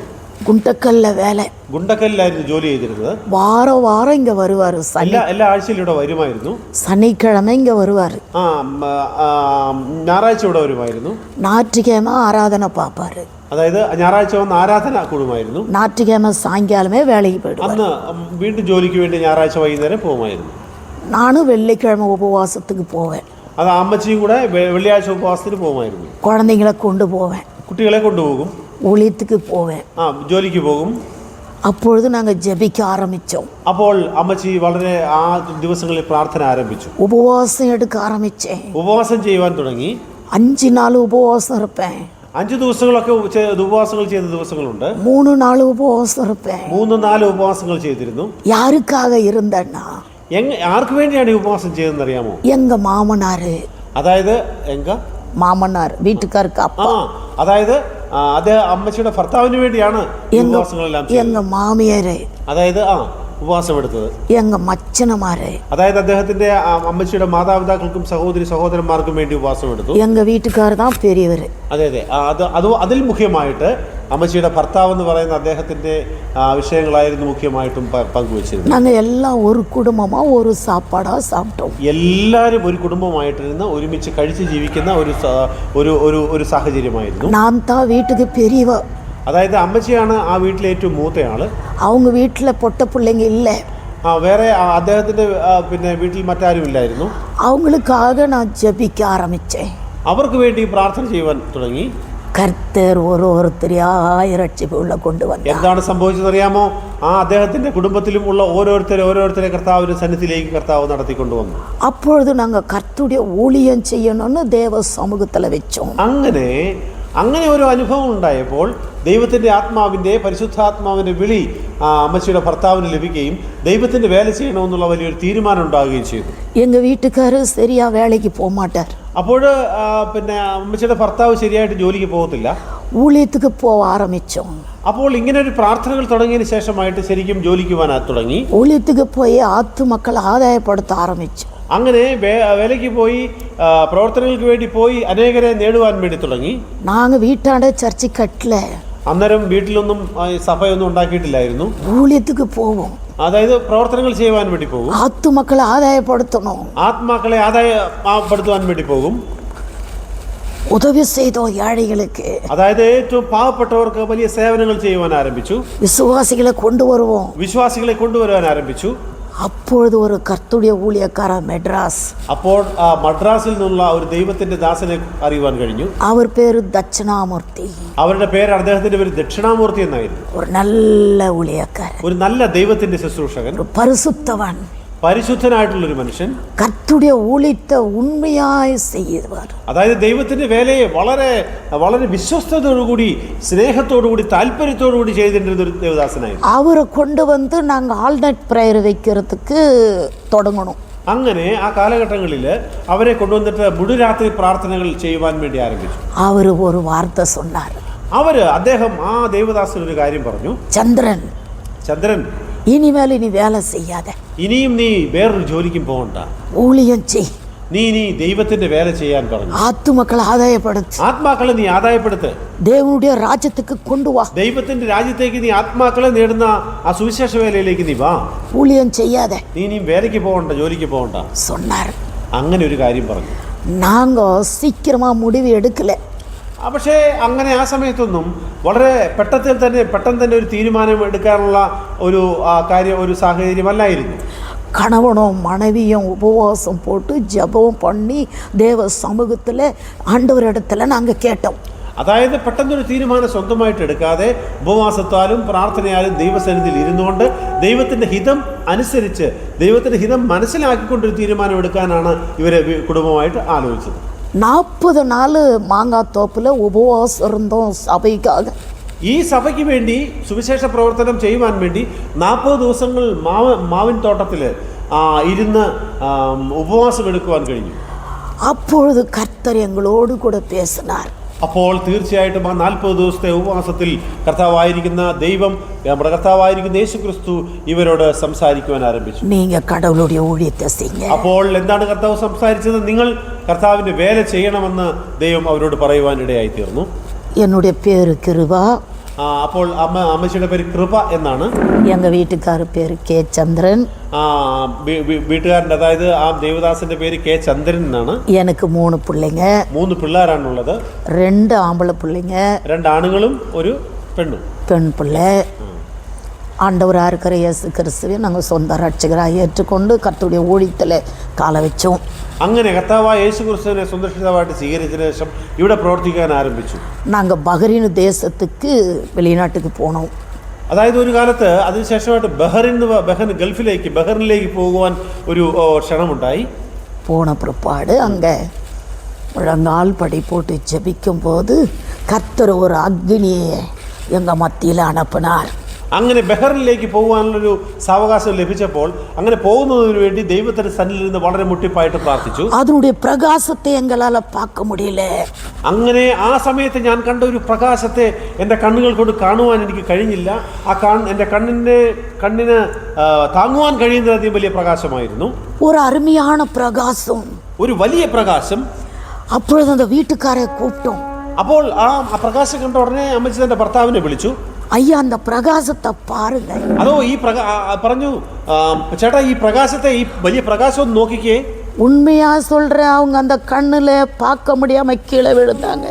குண்டக்கல்ல வேலை, ഗുണ്ടക്കലിലായിരുന്നു ജോലി ചെയ്തിരുന്നത്. வாரம் வாரம் இங்க வருவாரு. എല്ലാ ആഴ്ചയിലും ഇവിടെ വരുമായിരുന്നു. சனிக்கிழமை இங்க வருவாரு, ഞായറാഴ്ച ഇവിടെ വരുമായിരുന്നു. ஞாயிற்றுக்கிழமை ஆராதனை பார்ப்பாரு. അതായത് ഞായറാഴ്ച വന്ന് ആരാധന കൂടുമായിരുന്നു. ஞாயிற்றுக்கிழமை சாயங்காலமே வேலைக்கு போயிடுவாரு. അന്ന് വീണ്ടും ജോലിക്ക് വേണ്ടി ഞായറാഴ്ച വൈകുന്നേരം പോകുമായിരുന്നു. நானும் வெள்ளிக்கிழமை உபவாசத்துக்கு போவேன். അത് അമ്മച്ചിയും കൂടെ വെള്ളിയാഴ്ച ഉപവാസത്തിന് പോകുമായിരുന്നു. குழந்தைங்களை கொண்டு போவேன், കുട്ടികളെ കൊണ്ടുപോകും, ஊழியத்துக்கு போவேன். ജോലിക്ക് പോകും. அப்பொழுது நாங்கள் ஜெபிக்க ஆரம்பித்தோம். അപ്പോൾ അമ്മച്ചി വളരെ ആ ദിവസങ്ങളിൽ പ്രാർത്ഥന ആരംഭിച്ചു. உபவாசம் எடுக்க ஆரம்பித்தேன். ഉപവാസം ചെയ്യുവാൻ തുടങ്ങി. 5 நாள் உபவாசம் இருப்பேன். 5 ദിവസങ്ങളൊക്കെ ഉപവാസങ്ങൾ ചെയ്ത ദിവസങ്ങളുണ്ട്. 3 நாள் உபவாசம் இருப்பேன். 3-4 ഉപവാസങ്ങൾ ചെയ്തിരുന്നു. யாருக்காக இருந்தேன்னா, ആർക്ക് വേണ്ടിയാണ് ഈ ഉപവാസം ചെയ്തതെന്ന് അറിയാമോ? எங்க மாமனாரு, അതായത് மாமனார் வீட்டுக்காருக்கு அப்பா, അതായത് അദ്ദേഹം അമ്മച്ചിയുടെ ഭർത്താവിന് വേണ്ടിയാണ് ഉപവാസങ്ങളെല്ലാം எங்க மாமியாரு, അതായത് ഉപവാസം എടുത്തത്. எங்க மச்சனமாரு, അതായത് അദ്ദേഹത്തിന്റെ അമ്മച്ചിയുടെ മാതാപിതാക്കൾക്കും സഹോദരന്മാർക്കും വേണ്ടി ഉപവാസം എടുത്തു. எங்க வீட்டுக்காரர் தான் பெரியவர். അതെ അതിൽ മുഖ്യമായിട്ട് അമ്മച്ചിയുടെ ഭർത്താവ് എന്ന് പറയുന്ന അദ്ദേഹത്തിന്റെ വിഷയങ്ങളായിരുന്നു മുഖ്യമായിട്ടും പങ്കുവച്ചിരുന്നത്. நாங்கள் எல்லாம் ஒரு குடும்பமா ஒரு சாப்பாடா சாப்பிட்டோம். എല്ലാവരും ഒരു കുടുംബമായിട്ടിരുന്ന് ഒരുമിച്ച് കഴിച്ച് ജീവിക്കുന്ന ഒരു സാഹചര്യമായിരുന്നു. நான் தான் வீட்டுக்கு பெரியவ. അതായത് അമ്മച്ചിയാണ് ആ വീട്ടിലെ ഏറ്റവും മൂത്തയാള്. அவங்க வீட்டில் பொட்ட பிள்ளைங்க இல்லை. വേറെ അദ്ദേഹത്തിന്റെ വീട്ടിൽ മറ്റാരും ഇല്ലായിരുന്നു. அவங்களுக்காக நான் ஜெபிக்க ஆரம்பித்தேன். അവർക്ക് വേണ്ടി പ്രാർത്ഥന ചെയ്യുവാൻ തുടങ്ങി. കർത്തർ ഓരോരുത്തരെയായി രക്ഷയുള്ള കൊണ്ടുവന്നു. എന്താണ് സംഭവിച്ചതറിയാമോ? അദ്ദേഹത്തിന്റെ കുടുംബത്തിലും ഉള്ള ഓരോരുത്തരെ കർത്താവിന്റെ സന്നിധിയിലേക്ക് കർത്താവ് നടത്തിക്കൊണ്ടുവന്നു. அப்பொழுது நாங்கள் கர்த்தருடைய ஊழியம் செய்யணும்னு தேவ சமூகத்தில் வச்சோம். അങ്ങനെ ഒരു അനുഭവം ഉണ്ടായപ്പോൾ ദൈവത്തിൻ്റെ ആത്മാവിൻ്റെ പരിശുദ്ധാത്മാവിൻ്റെ വിളി അമ്മച്ചിയുടെ ഭർത്താവിന് ലഭിക്കുകയും ദൈവത്തിൻ്റെ വേല ചെയ്യണമെന്നുള്ള വലിയൊരു തീരുമാനം ഉണ്ടാവുകയും ചെയ്തു. എங்கள் വീട്ടുകാര് ശരിയാ വേലയ്ക്ക് പോക മാട്ടാർ. അപ്പോൾ അമ്മച്ചിയുടെ ഭർത്താവ് ശരിയായിട്ട് ജോലിക്ക് പോകത്തില്ല. ഊഴിയத்துக்கு പോക ആരംഭിച്ചു. അപ്പോൾ ഇങ്ങനെ ഒരു പ്രാർത്ഥനകൾ തുടങ്ങിയതിന് ശേഷമായിട്ട് ശരിക്കും ജോലിക്ക് പോകാൻ തുടങ്ങി. ഊഴിയத்துக்கு പോയി ആത്മക്കളെ ആദായപ്പെടുത്താൻ ആരംഭിച്ചു. അങ്ങനെ വേലയ്ക്ക് പോയി പ്രവർത്തനങ്ങൾക്ക് വേണ്ടി പോയി അനേകരെ നേടുവാൻ വേണ്ടി തുടങ്ങി. നാങ്ങൾ വീട്ടാണ്ട് ചർച്ച കട്ടില്ല. അന്നേരം വീട്ടിലൊന്നും സഭയൊന്നും ഉണ്ടാക്കിയിട്ടില്ലായിരുന്നു. ഊഴിയத்துக்கு പോവും, അതായത് പ്രവർത്തനങ്ങൾ ചെയ്യുവാൻ വേണ്ടി പോകും. ആത്മക്കളെ ആദായപ്പെടുത്തണം, ആത്മാക്കളെ ആദായപ്പെടുത്തുവാൻ വേണ്ടി പോകും. ഉദവി ചെയ്തോ ഏழைகளுக்கு, അതായത് ഏറ്റവും പാവപ്പെട്ടവർക്ക് വലിയ സേവനങ്ങൾ ചെയ്യുവാൻ ആരംഭിച്ചു. വിശ്വാസികളെ കൊണ്ടുവരുവാൻ ആരംഭിച്ചു. அப்பொழுது ஒரு கர்த்தருடைய ஊழியக்காரன் மெட்ராஸ், അപ്പോൾ മദ്രാസിൽ നിന്നുള്ള ഒരു ദൈവത്തിന്റെ ദാസനെ അറിയുവാൻ കഴിഞ്ഞു. அவர் பேரு தட்சிணாமூர்த்தி. അവരുടെ പേര്, അദ്ദേഹത്തിന്റെ പേര് ദക്ഷിണാമൂർത്തി എന്നായിരുന്നു. ஒரு நல்ல ஊழியக்காரன், ഒരു നല്ല ദൈവത്തിന്റെ ശുശ്രൂഷകൻ, ஒரு பரிசுத்தவன், പരിശുദ്ധനായിട്ടുള്ള ഒരു മനുഷ്യൻ. கர்த்தருடைய ஊழியத்தை உண்மையாய் செய்வார். അതായത് ദൈവത്തിന്റെ വേലയെ വളരെ വളരെ വിശ്വസ്തയോടുകൂടി, സ്നേഹത്തോടുകൂടി, താല്പര്യത്തോടുകൂടി ചെയ്തിരുന്ന ഒരു ദേവദാസനായിരുന്നു. அவரை கொண்டு வந்து நாங்கள் ஆல்நைட் ப்ரேயர் வைக்கிறதுக்கு தொடங்கணும். അങ്ങനെ ആ കാലഘട്ടങ്ങളിൽ അവരെ കൊണ്ടുവന്നിട്ട് മുഴുരാത്രി പ്രാർത്ഥനകൾ ചെയ്യുവാൻ വേണ്ടി ആരംഭിച്ചു. அவர் ஒரு வார்த்தை சொன்னார். അദ്ദേഹം ആ ദേവദാസൻ ഒരു കാര്യം പറഞ്ഞു. ചന്ദ്രൻ, இனிமேல் நீ வேலை செய்யாத, ഇനിയും നീ വേറൊരു ജോലിക്കും പോകണ്ട, ஊழியம் செய், നീ ദൈവത്തിന്റെ വേല ചെയ്യാൻ പറഞ്ഞു. ആത്മാക്കളെ ആദായപ്പെടുത്ത്, ആത്മാക്കളെ നീ ആദായപ്പെടുത്ത്, ദേവനുடைய രാജ്യത്തേക്ക് കൊണ്ടുവാ, ദൈവത്തിന്റെ രാജ്യത്തേക്ക് നീ ആത്മാക്കളെ നേടുന്ന ആ സുവിശേഷ വേലയിലേക്ക് നീ വാ, ஊழியம் ചെയ്യാതെ നീ ഇനിയും വേലയ്ക്ക് പോകണ്ട, ജോലിക്ക് പോകണ്ട சொன்னார். അങ്ങനെ ഒരു കാര്യം പറഞ്ഞു. நாங்க சீக்கிரமா முடிவு எடுக்கல. പക്ഷേ അങ്ങനെ ആ സമയത്തൊന്നും വളരെ പെട്ടെന്ന് തന്നെ ഒരു തീരുമാനം എടുക്കാനുള്ള ഒരു സാഹചര്യമല്ലായിരുന്നു. கணவனும் மனைவியும் உபவாசம் போட்டு ஜெபம் பண்ணி தேவ சமூகத்தில் ஆண்டவரிடத்துல நாங்கள் கேட்டோம். അതായത് പെട്ടെന്നൊരു തീരുമാനം സ്വന്തമായിട്ട് എടുക്കാതെ ഉപവാസത്താലും പ്രാർത്ഥനയാലും ദൈവസന്നിധിയിൽ ഇരുന്നുകൊണ്ട് ദൈവത്തിൻ്റെ ഹിതം അനുസരിച്ച്, ദൈവത്തിൻ്റെ ഹിതം മനസ്സിലാക്കിക്കൊണ്ടൊരു തീരുമാനം എടുക്കാനാണ് ഇവരെ കുടുംബമായിട്ട് ആലോചിച്ചത്. 40 നാൾ മാങ്ങാത്തോപ്പിൽ ഉപവാസം ഇരുന്നോം സഭയ്ക്കാക. ഈ സഭയ്ക്ക് വേണ്ടി സുവിശേഷ പ്രവർത്തനം ചെയ്യുവാൻ വേണ്ടി 40 ദിവസങ്ങൾ മാവിൻ തോട്ടത്തിൽ ഇരുന്ന് ഉപവാസം എടുക്കുവാൻ കഴിഞ്ഞു. அப்பொழுது கர்த்தர் எங்களோடு கூட பேசினார். അപ്പോൾ തീർച്ചയായിട്ടും ആ 40 ദിവസത്തെ ഉപവാസത്തിൽ കർത്താവായിരിക്കുന്ന ദൈവം, നമ്മുടെ കർത്താവായിരിക്കുന്ന യേശുക്രിസ്തു ഇവരോട് സംസാരിക്കുവാൻ ആരംഭിച്ചു. നീങ്ക കടവുളുടെ ഊഴിയത്തെ ചെയ്യ. അപ്പോൾ എന്താണ് കർത്താവ് സംസാരിച്ചത്? നിങ്ങൾ കർത്താവിൻ്റെ വേല ചെയ്യണമെന്ന് ദൈവം അവരോട് പറയുവാൻ ഇടയായി തീർന്നു. என்னுடைய பேரு கிருபா. അപ്പോൾ അമ്മച്ചിയുടെ പേര് കൃപ എന്നാണ്. எங்கள் வீட்டுக்கார பேரு കെ ചന്ദ്രൻ. വീട്ടുകാരൻ്റെ, അതായത് ആ ദേവദാസന്റെ പേര് കെ ചന്ദ്രൻ എന്നാണ്. எனக்கு 3 பிள்ளைங்க. 3 പിള്ളേരാണുള്ളത്. 2 ஆம்பளை பிள்ளைங்க, 2 ആണുങ്ങളും ഒരു പെണ്ണും. பெண் பிள்ளை. ஆண்டவராக இருக்கிற இயேசு கிறிஸ்துவை நாங்கள் சொந்த ரட்சகராக ஏற்றுக்கொண்டு கர்த்தருடைய ஊழியத்தில் காலை வச்சோம். അങ്ങനെ കർത്താവായ യേശു ക്രിസ്തുവിനെ സുരക്ഷിതമായിട്ട് സ്വീകരിച്ചതിന് ശേഷം ഇവിടെ പ്രവർത്തിക്കാൻ ആരംഭിച്ചു. நாங்கள் பஹ்ரைன் தேசத்துக்கு வெளிநாட்டுக்கு போனோம். അതായത് ഒരു കാലത്ത് അതിനുശേഷമായിട്ട് ബഹ്റിനിലേക്ക് പോകുവാൻ ഒരു ക്ഷണമുണ്ടായി. போன பிற்பாடு அங்கே முழங்கால் படி போட்டு ஜெபிக்கும் போது கர்த்தர் ஒரு அக்னியை எங்கள் மத்தியில் அனுப்பினார். അങ്ങനെ ബഹ്റിനിലേക്ക് പോകുവാനുള്ളൊരു സാവകാശം ലഭിച്ചപ്പോൾ അങ്ങനെ പോകുന്നതിന് വേണ്ടി ദൈവത്തിന്റെ സന്നിധിയിൽ നിന്ന് വളരെ മുട്ടിപ്പായിട്ട് പ്രാർത്ഥിച്ചു. അതിനുடைய പ്രകാശത്തെ എങ്ങളാൽ பார்க்க முடியல. അങ്ങനെ ആ സമയത്ത് ഞാൻ കണ്ട ഒരു പ്രകാശത്തെ എൻ്റെ കണ്ണുകൾ കൊണ്ട് കാണുവാൻ എനിക്ക് കഴിഞ്ഞില്ല. എൻ്റെ കണ്ണിന് താങ്ങുവാൻ കഴിയുന്നതിലും വലിയ പ്രകാശമായിരുന്നു. ഒരു അരുமையான പ്രകാശം, ഒരു വലിയ പ്രകാശം. അപ്പോഴത് அந்த വീട്ടുകാരെ കൂപ്പിട്ടോം. അപ്പോൾ ആ പ്രകാശം കണ്ട ഉടനെ അമ്മച്ചി തന്റെ ഭർത്താവിനെ വിളിച്ചു. ஐயா அந்த பிரகாசத்தை பாருங்க. അതോ പറഞ്ഞു, ചേട്ടാ ഈ പ്രകാശത്തെ, ഈ വലിയ പ്രകാശം ഒന്ന് നോക്കിക്കേ. உண்மையா சொல்றேன், அவங்க அந்த கண்ணுல பார்க்க முடியாம கீழே விழுந்தாங்க.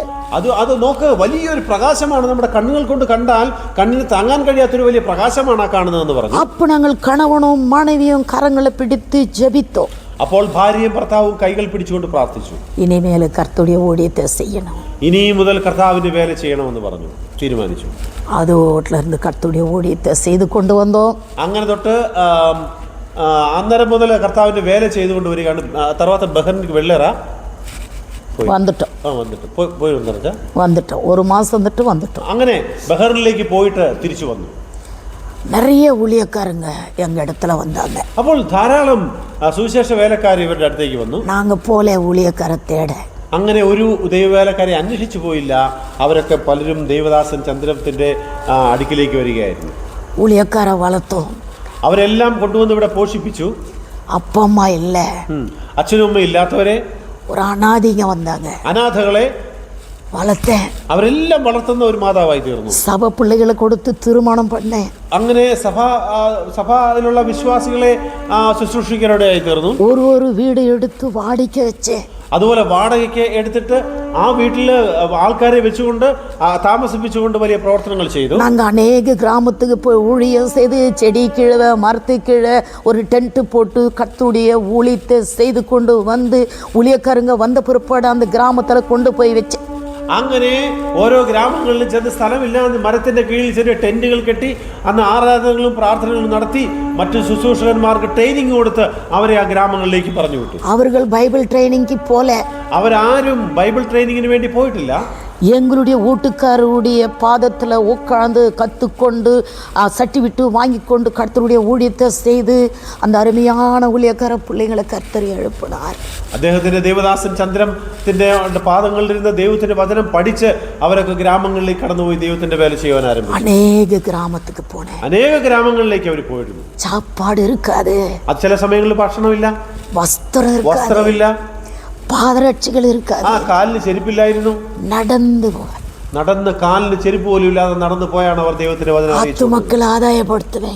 അത് നോക്ക്, വലിയൊരു പ്രകാശമാണ്. നമ്മുടെ കണ്ണുകൾ കൊണ്ട് കണ്ടാൽ കണ്ണിന് താങ്ങാൻ കഴിയാത്തൊരു വലിയ പ്രകാശമാണ് ആ കാണുന്നതെന്ന് പറഞ്ഞു. அப்ப நாங்கள் கணவனும் மனைவியும் கரங்களை பிடித்து ஜெபித்தோம். അപ്പോൾ ഭാര്യയും ഭർത്താവും കൈകൾ പിടിച്ചുകൊണ്ട് പ്രാർത്ഥിച്ചു. இனிமேல் கர்த்தருடைய ஊழியத்தை செய்யணும், ഇനി മുതൽ കർത്താവിന്റെ വേല ചെയ്യണമെന്ന് പറഞ്ഞു, തീരുമാനിച്ചു. അതോട്ടിലിருந்து കർത്തരുடைய ஊழியத்தை செய்து கொண்டு வந்தோம். അങ്ങനെ തൊട്ട് അന്നേരം മുതൽ കർത്താവിന്റെ വേല ചെയ്തുകൊണ്ട് വരികയാണ്. തർവാത്ത ബഹ്റിനിലേക്ക് വെള്ളേറാ வந்துட்டோம். 1 மாதம் வந்துட்டோம். അങ്ങനെ ബഹ്റിനിലേക്ക് പോയിട്ട് തിരിച്ചു വന്നു. நிறைய ஊழியக்காரங்க எங்கள் இடத்துல வந்தாங்க. അപ്പോൾ ധാരാളം സുവിശേഷ വേലക്കാർ ഇവരുടെ അടുത്തേക്ക് വന്നു. நாங்கள் போல ஊழியக்கார தேட. അങ്ങനെ ഒരു ദൈവവേലക്കാരെ അന്വേഷിച്ചു പോയില്ല. അവരൊക്കെ പലരും ദേവദാസൻ ചന്ദ്രത്തിന്റെ അടുക്കിലേക്ക് വരികയായിരുന്നു. ஊழியக்கார വളർത്തും. അവരെല്ലാം കൊണ്ടുവന്ന് ഇവിടെ പോഷിപ്പിച്ചു. അപ്പമ്മ ഇല്ല, അച്ഛനും അമ്മയും ഇല്ലാത്തവരെ, ഒരു അനാഥിക വന്നാங்க. അനാഥകളെ வளர்த்தேன். അവരെല്ലാം വളർത്തുന്ന ഒരു മാതാവായി തീർന്നു. சபை பிள்ளைகளை கொடுத்து திருமணம் பண்ணேன். അങ്ങനെ സഭയിലുള്ള വിശ്വാസികളെ ശുശ്രൂഷിക്കാനിടയായി തീർന്നു. ஒரு வீடு எடுத்து வாடிக்கை வச்சேன். അതുപോലെ വാടകയ്ക്ക് എടുത്തിട്ട് ആ വീട്ടിൽ ആൾക്കാരെ വെച്ചുകൊണ്ട് താമസിപ്പിച്ചുകൊണ്ട് വലിയ പ്രവർത്തനങ്ങൾ ചെയ്തു. நாங்கள் அநேக கிராமத்துக்கு போய் ஊழியம் செய்து செடி கீழே மரத்து கீழே ஒரு டென்ட் போட்டு கர்த்தருடைய ஊழியத்தை செய்து கொண்டு வந்து ஊழியக்காரங்க வந்த பிற்பாடு அந்த கிராமத்தில் கொண்டு போய் வச்சேன். അങ്ങനെ ഓരോ ഗ്രാമങ്ങളിലും ചെന്ന് സ്ഥലമില്ലാതെ മരത്തിന്റെ കീഴിൽ ചെറിയ ടെന്റുകൾ കെട്ടി അന്ന് ആരാധനകളും പ്രാർത്ഥനകളും നടത്തി മറ്റു ശുശ്രൂഷകന്മാർക്ക് ട്രെയിനിങ് കൊടുത്ത് അവരെ ആ ഗ്രാമങ്ങളിലേക്ക് പറഞ്ഞു വിട്ടു. அவர்கள் பைபிள் ட்ரைனிங்க்கு போல. അവരാരും ബൈബിൾ ട്രെയിനിങ്ങിന് വേണ്ടി പോയിട്ടില്ല. எங்களுடைய வீட்டுக்காரருடைய பாதத்தில் உட்கார்ந்து கற்றுக்கொண்டு சட்டி விட்டு வாங்கி கொண்டு கர்த்தருடைய ஊழியத்தை செய்து அந்த அருமையான ஊழியக்கார பிள்ளைங்களை கர்த்தர் எழுப்பினார். അദ്ദേഹത്തിന്റെ ദേവദാസൻ ചന്ദ്രത്തിന്റെ പാദങ്ങളിലിരുന്ന് ദൈവത്തിന്റെ വചനം പഠിച്ച് അവരൊക്കെ ഗ്രാമങ്ങളിലേക്ക് കടന്നുപോയി ദൈവത്തിന്റെ വേല ചെയ്യാൻ ആരംഭിച്ചു. അനേക ഗ്രാമத்துக்கு പോണേ. അനേക ഗ്രാമങ്ങളിലേക്ക് അവർ പോയിരുന്നു. சாப்பாடு இருக்காது. അത് ചില സമയങ്ങളിൽ ഭക്ഷണമില്ല, വസ്ത്രമില്ല, പാദരക്ഷകൾ இருக்காது. കാലിന് ചെരുപ്പില്ലായിരുന്നു. നടന്ന് കാലിന് ചെരുപ്പ് പോലും ഇല്ലാതെ നടന്നു പോയാണ് അവർ ദൈവത്തിന്റെ വചനം അറിയിച്ചത്. മക്കളെ ആദായപ്പെടുത്തുവേ.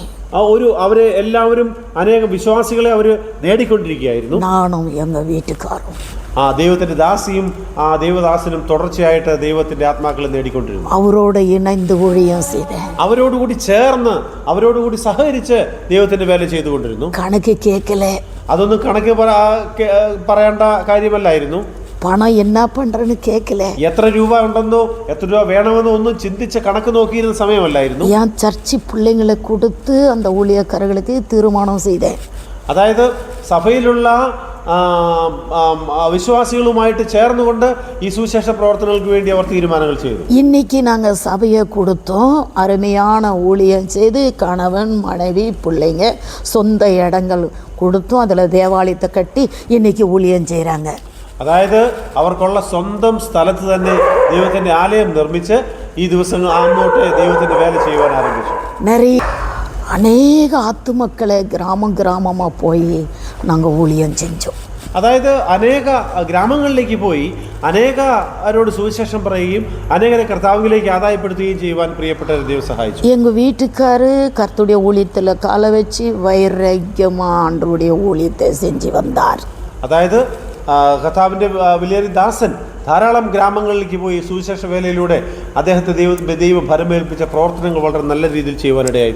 അവരെ എല്ലാവരും അനേകം വിശ്വാസികളെ അവർ നേടിക്കൊണ്ടിരിക്കുകയായിരുന്നു. നാനും എന്ന വീട്ടുകാരും ദൈവത്തിന്റെ ദാസിയും ദൈവദാസനും തുടർച്ചയായിട്ട് ദൈവത്തിന്റെ ആത്മാക്കളെ നേടിക്കൊണ്ടിരുന്നു. അവരോട് ഇണൈந்து ஊழியம் ചെയ്തേ. അവരോടുകൂടി ചേർന്ന് അവരോടുകൂടി സഹകരിച്ച് ദൈവത്തിന്റെ വേല ചെയ്തുകൊണ്ടിരുന്നു. കണക്ക് കേക്കലേ. അതൊന്നും കണക്ക് പറയേണ്ട കാര്യമല്ലായിരുന്നു. പണം എന്നാ പண்றன்னு കേക്കലേ. എത്ര രൂപ ഉണ്ടെന്നോ എത്ര രൂപ വേണമെന്നോ ഒന്നും ചിന്തിച്ച് കണക്ക് നോക്കിയിരുന്ന സമയമല്ലായിരുന്നു. ഞാൻ ചർച്ച് പിള്ളേങ്ങളെ കൊടുത്ത് அந்த ஊழியக்காரர்களுக்கு തീരുമാനം ചെയ്തേ. അതായത് സഭയിലുള്ള വിശ്വാസികളുമായിട്ട് ചേർന്നുകൊണ്ട് ഈ സുവിശേഷ പ്രവർത്തനങ്ങൾക്ക് വേണ്ടി അവർ തീരുമാനങ്ങൾ ചെയ്തു. இன்னைக்கு நாங்க சபையை கொடுத்தோம். அருமையான ஊழியம் செய்து கணவன் மனைவி பிள்ளைங்க சொந்த இடங்கள் கொடுத்தோம். அதில் தேவாலயத்தை கட்டி இன்னைக்கு ஊழியம் செய்கிறாங்க. അതായത് അവർക്കുള്ള സ്വന്തം സ്ഥലത്ത് തന്നെ ദൈവത്തിന്റെ ആലയം നിർമ്മിച്ച് ഈ ദിവസങ്ങൾ അങ്ങോട്ട് ദൈവത്തിന്റെ വേല ചെയ്യുവാൻ ആരംഭിച്ചു. അനേക ആത്മക്കളെ ഗ്രാമமாக പോയി ഞങ്ങൾ ഊഴിയം ചെയ്തു. അതായത് അനേക ഗ്രാമങ്ങളിലേക്ക് പോയി അനേകരോട് സുവിശേഷം പറയുകയും അനേകരെ കർത്താവിലേക്ക് ആദായപ്പെടുത്തുകയും ചെയ്യുവാൻ പ്രിയപ്പെട്ട ദൈവം സഹായിച്ചു. எங்கள் வீட்டுக்காரு கர்த்தருடைய ஊழியத்தில் காலை வச்சு வைராக்கியமாக ஆண்டவருடைய ஊழியத்தை செஞ்சு வந்தார். അതായത് കർത്താവിന്റെ വലിയൊരു ദാസൻ ധാരാളം ഗ്രാമങ്ങളിലേക്ക് പോയി സുവിശേഷ വേലയിലൂടെ അദ്ദേഹത്തെ ദൈവം ഭരമേൽപ്പിച്ച പ്രവർത്തനങ്ങൾ വളരെ നല്ല രീതിയിൽ ചെയ്യുവാനിടയായി.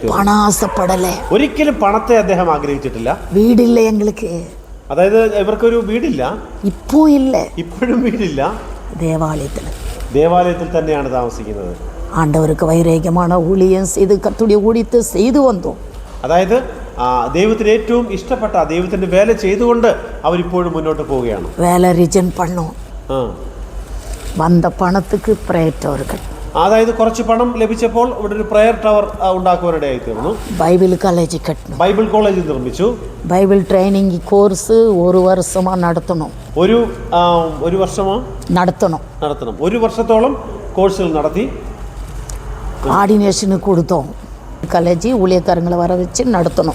ഒരിക്കലും പണത്തെ അദ്ദേഹം ആഗ്രഹിച്ചിട്ടില്ല. വീടില്ല ഞങ്ങൾക്ക്. അതായത് ഇവർക്കൊരു വീടില്ല, ഇപ്പോഴും വീടില്ല. ദേവാലയത്തിൽ തന്നെയാണ് താമസിക്കുന്നത്. ആണ്ടവർക്ക് വൈരാഗ്യമാണ് ഊഴിയം ചെയ്ത് കർത്തരുடைய ஊழியத்தை செய்து വന്നു. അതായത് ദൈവത്തിന് ഏറ്റവും ഇഷ്ടപ്പെട്ട ദൈവത്തിന്റെ വേല ചെയ്തുകൊണ്ട് അവരിപ്പോഴും മുന്നോട്ട് പോവുകയാണ്. വേല റിജൻ പണ്ണു വന്ന പണത്തിക്ക് പ്രയർ ടവർ. അതായത് കുറച്ച് പണം ലഭിച്ചപ്പോൾ ഇവിടെ ഒരു പ്രയർ ടവർ ഉണ്ടാക്കുവാനിടയായി തീർന്നു. ബൈബിൾ കോളേജ് കെട്ടണം. ബൈബിൾ കോളേജ് നിർമ്മിച്ചു. ബൈബിൾ ട്രെയിനിങ് കോഴ്സ് ഒരു വർഷമാ നടത്തണം. ഒരു വർഷമോ നടത്തണം. ഒരു വർഷത്തോളം കോഴ്സുകൾ നടത്തി ആർഡിനേഷന് കൊടുത്തോ. കോളേജ് ഊഴിയക്കാരങ്ങളെ വര വെച്ച് നടത്തണം.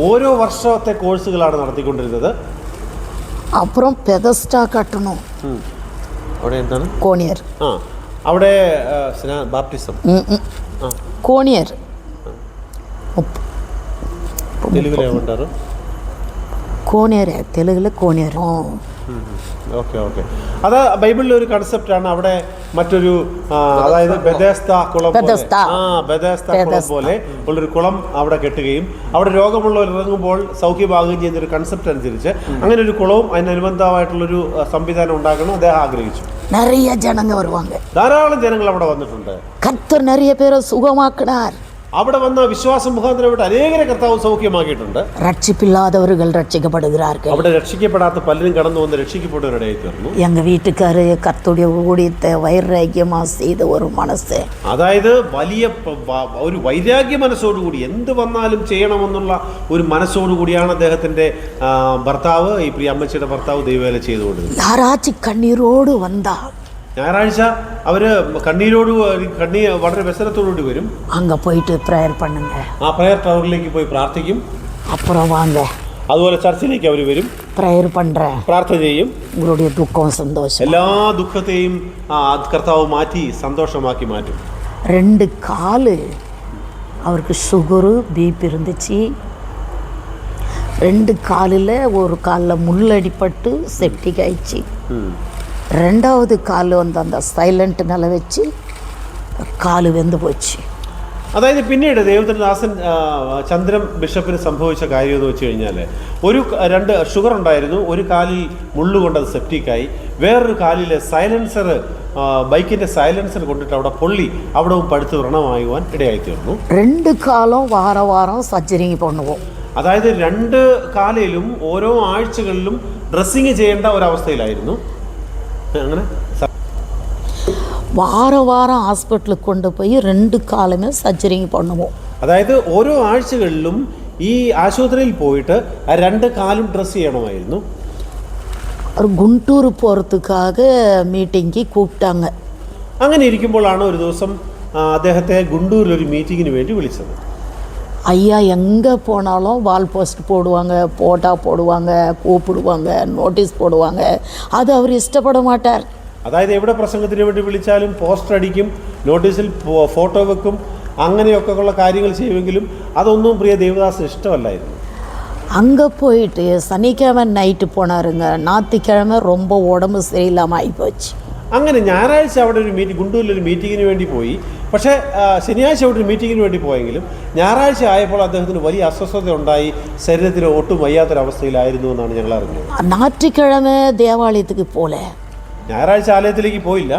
ഓരോ വർഷത്തെ കോഴ്സുകളാണ് നടത്തിക്കൊണ്ടിരുന്നത്. അപ്പുറം പെദസ്റ്റ കട്ടണം. അവിടെ എന്താണ് കോണിയർ. അവിടെ ബാപ്റ്റിസം കോണിയർ తెలుగులో കോണിയർ തെലുങ്കില് കോണിയർ. ഓക്കെ. അത് ബൈബിളിലെ ഒരു കൺസെപ്റ്റാണ്. അവിടെ മറ്റൊരു അതായത് ബെഥെസ്ദ കുളം പോലെ ഉള്ളൊരു കുളം അവിടെ കെട്ടുകയും അവിടെ രോഗമുള്ളവർ ഇറങ്ങുമ്പോൾ സൗഖ്യമാകുകയും ചെയ്യുന്ന ഒരു കൺസെപ്റ്റ് അനുസരിച്ച് അങ്ങനെ ഒരു കുളവും അതിനനുബന്ധമായിട്ടുള്ളൊരു സംവിധാനം ഉണ്ടാക്കണം അദ്ദേഹം ആഗ്രഹിച്ചു. ധാരാളം ജനങ്ങൾ അവിടെ വന്നിട്ടുണ്ട്. കർത്തർ நிறைய പേരെ സുഖമാക്കിனார். അവിടെ വന്ന വിശ്വാസം മുഖാന്തരമായിട്ട് അനേകരെ കർത്താവ് സൗഖ്യമാക്കിയിട്ടുണ്ട്. രക്ഷിപ്പില്ലാത്തവர்கள் രക്ഷിക്കപ്പെടുகிறார்கள். അവിടെ രക്ഷിക്കപ്പെടാത്ത പലരും കടന്നു വന്ന് രക്ഷിക്കപ്പെടുന്നവരുടെ തീർന്നു. எங்க வீட்டுக்காரு கர்த்தருடைய ஊழியத்தை வைராக்கியமா செய்த ஒரு മനസ്സ്. അതായത് വലിയ ഒരു വൈരാഗ്യ മനസ്സോടുകൂടി എന്ത് വന്നാലും ചെയ്യണമെന്നുള്ള ഒരു മനസ്സോടുകൂടിയാണ് അദ്ദേഹത്തിന്റെ ഭർത്താവ്, ഈ പ്രിയ അമ്മച്ചിയുടെ ഭർത്താവ് ദൈവവേല ചെയ്തുകൊണ്ടിരുന്നത്. யாராச்சு കണ്ണീരോട് വന്നാ ഞായറാഴ്ച അവര് വളരെ വ്യസനത്തോടുകൂടി വരും. அங்க போயிட்டு பிரேயர் பண்ணுங்க. ആ പ്രയർ ടവറിലേക്ക് പോയി പ്രാർത്ഥിക്കും. அப்புறம் வாங்க. അതുപോലെ ചർച്ചിലേക്ക് അവർ വരും, ப்ரேயர் பண்ணுறேன், പ്രാർത്ഥന ചെയ്യും. உங்களுடைய துக்கம் சந்தோஷம். എല്ലാ ദുഃഖത്തെയും കർത്താവ് മാറ്റി സന്തോഷമാക്കി മാറ്റും. 2 கால் அவருக்கு சுகரு பிபி இருந்துச்சு. 2 காலில் ஒரு காலில் முள்ளடிப்பட்டு செப்டிக் ஆயிடுச்சு. 2வது கால் வந்து அந்த சைலண்ட் நிலை வச்சு കാല് വെന്ത് പോச்சு. അതായത് പിന്നീട് ദൈവത്തിൻ്റെ ദാസൻ ചന്ദ്രം ബിഷപ്പിന് സംഭവിച്ച കാര്യം എന്ന് വെച്ച് കഴിഞ്ഞാൽ 2 ഷുഗർ ഉണ്ടായിരുന്നു. ഒരു കാലിൽ മുള്ളുകൊണ്ട് അത് സെപ്റ്റിക്കായി, വേറൊരു കാലിൽ സൈലൻസർ, ബൈക്കിൻ്റെ സൈലൻസർ കൊണ്ടിട്ട് അവിടെ പൊള്ളി അവിടവും പഴുത്ത് വ്രണമാകുവാൻ ഇടയായി തീർന്നു. 2 കാലും വാരം സർജറി பண்ணுவோம். അതായത് 2 കാലിലും ഓരോ ആഴ്ചകളിലും ഡ്രസ്സിങ് ചെയ്യേണ്ട ഒരവസ്ഥയിലായിരുന്നു. അങ്ങനെ വാരം ഹോസ്പിറ്റലിൽ കൊണ്ടുപോയി 2 കാലുമേ സർജറി பண்ணுவோம். അതായത് ഓരോ ആഴ്ചകളിലും ഈ ആശുപത്രിയിൽ പോയിട്ട് 2 കാലും ഡ്രസ്സ് ചെയ്യണമായിരുന്നു. ഒരു ഗുണ്ടൂർ പോகிறதுக்காக മീറ്റിംഗ് കൂപ്പിട്ടാங்க. അങ്ങനെ ഇരിക്കുമ്പോഴാണ് ഒരു ദിവസം അദ്ദേഹത്തെ ഗുണ്ടൂരിൽ ഒരു മീറ്റിങ്ങിന് വേണ്ടി വിളിച്ചത്. ஐயா எங்கே போனாலும் வால் போஸ்ட் போடுவாங்க, போட்டா போடுவாங்க, கூப்பிடுவாங்க, நோட்டீஸ் போடுவாங்க. அது அவர் ഇഷ്ടപ്പെட മാட்டார். അതായത് എവിടെ പ്രസംഗത്തിന് വേണ്ടി വിളിച്ചാലും പോസ്റ്റർ അടിക്കും, നോട്ടീസിൽ ഫോട്ടോ വെക്കും, അങ്ങനെയൊക്കെയുള്ള കാര്യങ്ങൾ ചെയ്യുമെങ്കിലും അതൊന്നും പ്രിയ ദേവദാസന് ഇഷ്ടമല്ലായിരുന്നു. அங்கே போயிட்டு சனிக்கிழமை நைட்டு போனாருங்க. ஞாயிற்றுக்கிழமை ரொம்ப உடம்பு சரியில்லாமல் ஆகிப்போச்சு. അങ്ങനെ ഞായറാഴ്ച അവിടെ ഒരു ഗുണ്ടൂരിലൊരു മീറ്റിങ്ങിന് വേണ്ടി പോയി. പക്ഷേ ശനിയാഴ്ച അവിടെ ഒരു മീറ്റിങ്ങിന് വേണ്ടി പോയെങ്കിലും ഞായറാഴ്ച ആയപ്പോൾ അദ്ദേഹത്തിന് വലിയ അസ്വസ്ഥത ഉണ്ടായി, ശരീരത്തിന് ഒട്ടും വയ്യാത്തൊരവസ്ഥയിലായിരുന്നു എന്നാണ് ഞങ്ങൾ അറിഞ്ഞത്. ஞாயிற்றுக்கிழமை தேவாலயத்துக்கு போல, ഞായറാഴ്ച ആലയത്തിലേക്ക് പോയില്ല.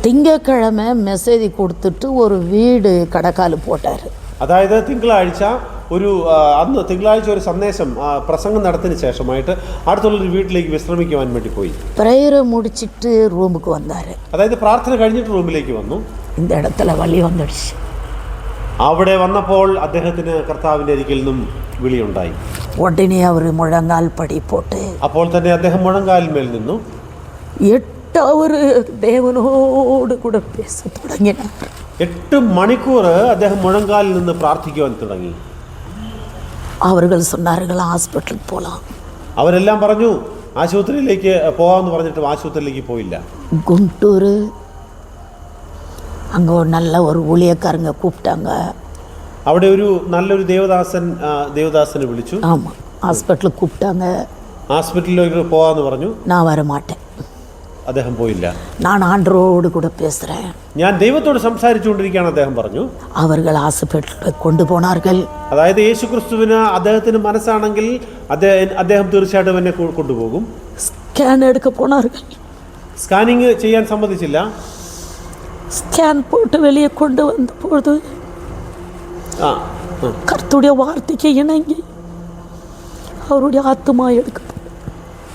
திங்கக்கிழமை மெசேஜ் கொடுத்துட்டு ஒரு வீடு കടക്കാൽ போட்டார். അതായത് തിങ്കളാഴ്ച അന്ന് തിങ്കളാഴ്ച ഒരു സന്ദേശം പ്രസംഗം നടത്തിയതിന് ശേഷമായിട്ട് അടുത്തുള്ളൊരു വീട്ടിലേക്ക് വിശ്രമിക്കുവാൻ വേണ്ടി പോയി. പ്രയർ മുടിച്ചിട്ട് റൂമുക്ക് വന്നാർ. അതായത് പ്രാർത്ഥന കഴിഞ്ഞിട്ട് റൂമിലേക്ക് വന്നു. இந்த இடத்துல வலி வந்துடுச்சு. അവിടെ വന്നപ്പോൾ അദ്ദേഹത്തിന് കർത്താവിൻ്റെ അരികിൽ നിന്നും വിളിയുണ്ടായി. ഉടനെ അവർ മുഴങ്കാൽ പടി പോട്ട് അപ്പോൾ തന്നെ അദ്ദേഹം മുഴങ്കാലിന്മേൽ നിന്നു. 8 അവർ ദേവനോട് കൂടെ പേസ തുടങ്ങിനാർ. 8 മണിക്കൂർ അദ്ദേഹം മുഴങ്കാലിൽ നിന്ന് പ്രാർത്ഥിക്കുവാൻ തുടങ്ങി. അവർ சொன்னார்கள் ഹോസ്പിറ്റലിൽ പോകാം. അവരെല്ലാം പറഞ്ഞു ആശുപത്രിയിലേക്ക് പോകാമെന്ന് പറഞ്ഞിട്ട് ആശുപത്രിയിലേക്ക് പോയില്ല. ഗുണ്ടൂർ அங்கே ஒரு நல்ல ஒரு ஊழியக்காரங்க கூப்பிட்டாங்க. അവിടെ ഒരു നല്ലൊരു ദേവദാസനെ വിളിച്ചു. ஆமாம், ஹாஸ்பிட்டலுக்கு கூப்பிட்டாங்க. ഹോസ്പിറ്റലിലേക്ക് പോകാമെന്ന് പറഞ്ഞു. நான் வர மாட்டேன். അദ്ദേഹം പോയില്ല. நான் ஆண்டவரோடு கூட பேசுகிறேன். ഞാൻ ദൈവത്തോട് സംസാരിച്ചുകൊണ്ടിരിക്കുകയാണ്, അദ്ദേഹം പറഞ്ഞു. அவர்கள் ஹாஸ்பிட்டலில் கொண்டு போனார்கள். അതായത് യേശുക്രിസ്തുവിന് അദ്ദേഹത്തിന് മനസ്സാണെങ്കിൽ അദ്ദേഹം തീർച്ചയായിട്ടും എന്നെ കൊണ്ടുപോകും. സ്കാൻ എടുക്ക പോനാர்கள். സ്കാനിങ് ചെയ്യാൻ സമ്മതിച്ചില്ല. സ്കാൻ പോട്ട് വെളിയെ കൊണ്ട് വന്നപ്പോൾ കർത്തരുടെ വാർത്തയ്ക്ക് ഇണങ്ങി അവരുടെ ആത്മാ എടുക്കും.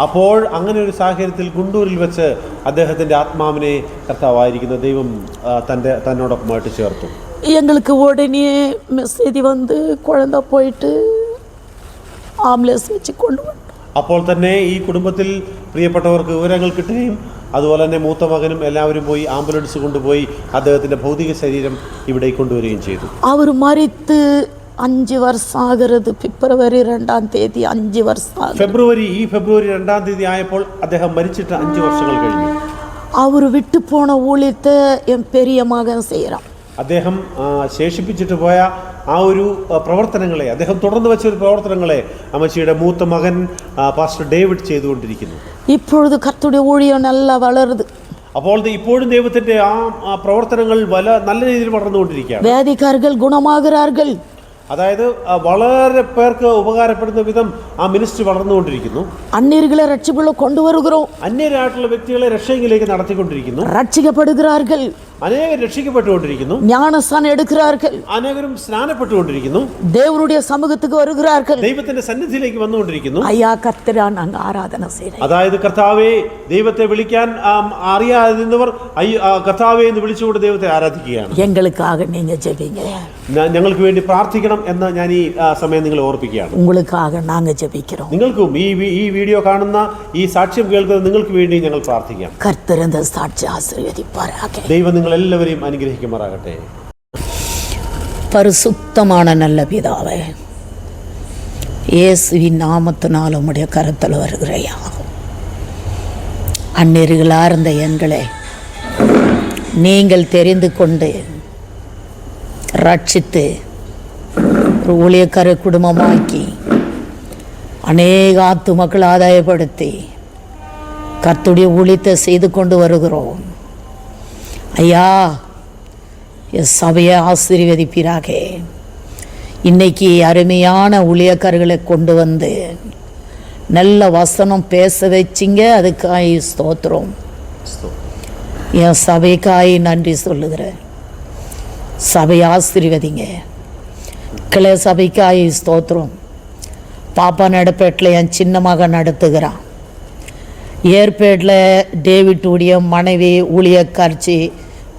അപ്പോൾ അങ്ങനെ ഒരു സാഹചര്യത്തിൽ ഗുണ്ടൂരിൽ വെച്ച് അദ്ദേഹത്തിൻ്റെ ആത്മാവിനെ കർത്താവായിരിക്കുന്ന ദൈവം തന്നോടൊപ്പമായിട്ട് ചേർത്തു. எங்களுக்கு உடனே மெசேஜ் வந்து குழந்தை போயிட்டு ആംബുലൻസ് വെച്ച് കൊണ്ടുവന്നു. അപ്പോൾ തന്നെ ഈ കുടുംബത്തിൽ പ്രിയപ്പെട്ടവർക്ക് വിവരങ്ങൾ കിട്ടുകയും അതുപോലെ തന്നെ മൂത്ത മകനും എല്ലാവരും പോയി ആംബുലൻസ് കൊണ്ടുപോയി അദ്ദേഹത്തിൻ്റെ ഭൗതിക ശരീരം ഇവിടെ കൊണ്ടുവരികയും ചെയ്തു. അവർ മരിത്ത് 5 വർഷം ആകരുത്. ഫെബ്രുവരി 2-ാം തീയതി 5 വർഷം. ഫെബ്രുവരി 2-ാം തീയതി ആയപ്പോൾ അദ്ദേഹം മരിച്ചിട്ട് 5 വർഷങ്ങൾ കഴിഞ്ഞു. അവർ വിട്ടുപോണ ഊഴിയത്തെ എൻ പെരിയ മകൻ ചെയ്യണം. അദ്ദേഹം ശേഷിപ്പിച്ചിട്ട് പോയ ആ ഒരു പ്രവർത്തനങ്ങളെ, അദ്ദേഹം തുടർന്ന് വെച്ച ഒരു പ്രവർത്തനങ്ങളെ അമ്മച്ചിയുടെ മൂത്ത മകൻ പാസ്റ്റർ ഡേവിഡ് ചെയ്തുകൊണ്ടിരിക്കുന്നു. ഇപ്പോഴത്തെ കർത്തരുടെ ഊഴിയം നല്ല വളരുത്. അപ്പോൾ ഇപ്പോഴും ദൈവത്തിൻ്റെ ആ പ്രവർത്തനങ്ങൾ നല്ല രീതിയിൽ വളർന്നുകൊണ്ടിരിക്കുകയാണ്. വ്യാധിക്കാർകൾ ഗുണമാകുറാർകൾ. അതായത് വളരെ പേർക്ക് ഉപകാരപ്പെടുന്ന വിധം ആ മിനിസ്ട്രി വളർന്നുകൊണ്ടിരിക്കുന്നു. അന്യരുകളെ രക്ഷപ്പെടുക കൊണ്ടുവരുகிறோம். അന്യരായിട്ടുള്ള വ്യക്തികളെ രക്ഷയിലേക്ക് നടത്തിക്കൊണ്ടിരിക്കുന്നു. രക്ഷിക്കപ്പെടുகிறார்கள். അനേകം രക്ഷിക്കപ്പെട്ടുകൊണ്ടിരിക്കുന്നു. ஞானஸ்நானம் எடுக்கிறார்கள். അനേകരും സ്നാനപ്പെട്ടുകൊണ്ടിരിക്കുന്നു. தேவனுடைய சமூகத்துக்கு வருகிறார்கள். ദൈവത്തിന്റെ സന്നിധിയിലേക്ക് വന്നുകൊണ്ടിരിക്കുന്നു. ஐயா கர்த்தரா நாங்க ആരാധന செய்றோம். അതായത് കർത്താവേ, ദൈവത്തെ വിളിക്കാൻ അറിയാതിരുന്നവർ കർത്താവേ എന്ന് വിളിച്ചുകൊണ്ട് ദൈവത്തെ ആരാധിക്കുകയാണ്. എங்களுக்காக நீங்க ஜெபிங்க. ഞങ്ങൾക്ക് വേണ്ടി പ്രാർത്ഥിക്കണം എന്ന് ഞാൻ ഈ സമയം നിങ്ങളെ ഓർപ്പിക്കുകയാണ്. உங்களுக்காக நாங்க ஜெபிக்கிறோம். നിങ്ങൾക്കും ഈ വീഡിയോ കാണുന്ന ഈ സാക്ഷ്യം കേൾക്കുന്ന നിങ്ങൾക്ക് വേണ്ടി ഞങ്ങൾ പ്രാർത്ഥിക്കാം. കർത്തർ இந்த സാക്ഷി ആശീർവദിപ്പാരാകട്ടെ. ദൈവം നിങ്ങൾ എല്ലാവരെയും അനുഗ്രഹിക്കുമാറാകട്ടെ. பரிசுத்தமான நல்ல பிதாவே, இயேசுவின் நாமத்தினால் உம்முடைய கரத்தில் வருகிறையா. அந்நெறிகளாக இருந்த எங்களை நீங்கள் தெரிந்து கொண்டு ரட்சித்து ஒரு ஊழியக்கார குடும்பமாக்கி அநேக ஆத்துமக்கள் ஆதாயப்படுத்தி கர்த்தருடைய ஊழியத்தை செய்து கொண்டு வருகிறோம். ஐயா, என் சபையை ஆசீர்வதிப்பீராக. இன்னைக்கு அருமையான ஊழியக்காரர்களை கொண்டு வந்து நல்ல வசனம் பேச வச்சிங்க, அதுக்காய் ஸ்தோத்திரம். என் சபைக்காய் நன்றி சொல்லுகிறேன். சபையை ஆசீர்வதிங்க. கிளை சபைக்காய் ஸ்தோத்திரம். பாப்பா நடப்பேட்டில் என் சின்ன மகன் நடத்துகிறான். ஏற்பேட்டில் டேவிட்டுடைய மனைவி ஊழியக்காட்சி